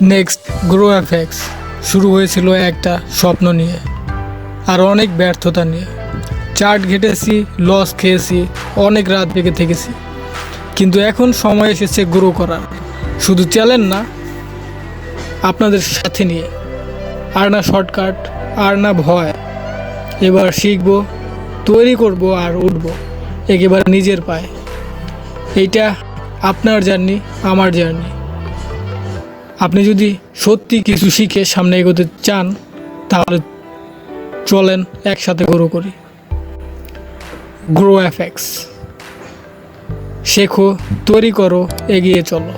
Next grow FX শুরু হয়েছিল একটা স্বপ্ন নিয়ে আর অনেক ব্যর্থতা নিয়ে। চার্ট ঘেটেছি, লস খেয়েছি, অনেক রাত জেগে থেকেছি, কিন্তু এখন সময় এসেছে গ্রো করার। শুধু চ্যালেঞ্জ না, আপনাদের সাথে নিয়ে। আর না শর্টকাট, আর না ভয়। এবার শিখবো, তৈরি করব আর উঠব একেবারে নিজের পায়ে। এইটা আপনার জার্নি, আমার জার্নি। আপনি যদি সত্যি কিছু শিখে সামনে এগোতে চান, তাহলে চলেন একসাথে গ্রো করি। গ্রো এফএক্স, শেখো, তৈরি করো, এগিয়ে চলো।